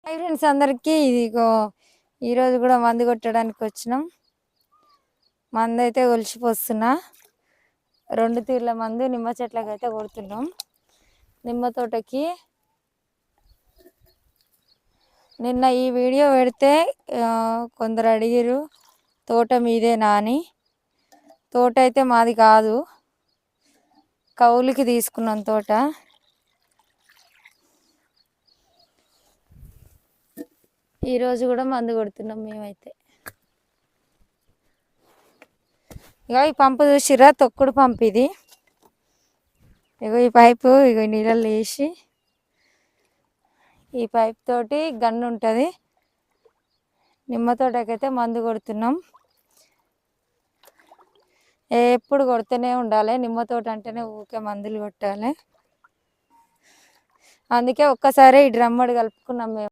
Hi friends అందరికీ ఇదిగో ఈరోజు కూడా మందు కొట్టడానికి వచ్చినాం. మందు అయితే ఒలిచిపోస్తున్నా. 2 తీర్ల మందు నిమ్మ చెట్లకి అయితే కొడుతున్నాం. నిమ్మ తోటకి నిన్న ఈ వీడియో పెడితే కొందరు అడిగిరు తోట మీదేనా అని. తోట అయితే మాది కాదు, కౌలుకి తీసుకున్నాం తోట. ఈరోజు కూడా మందు కొడుతున్నాం మేమైతే. ఇగో ఈ పంపు చూసిరా, తొక్కుడు పంపు ఇది. ఇగో ఈ పైపు ఇగో నీళ్ళల్లో వేసి ఈ పైప్ తోటి గన్ను ఉంటుంది. నిమ్మ తోటకైతే మందు కొడుతున్నాం. ఎప్పుడు కొడుతూనే ఉండాలి. నిమ్మ తోట అంటేనే ఊకే మందులు కొట్టాలి. అందుకే ఒక్కసారి ఈ డ్రమ్మడి కలుపుకున్నాం మేము.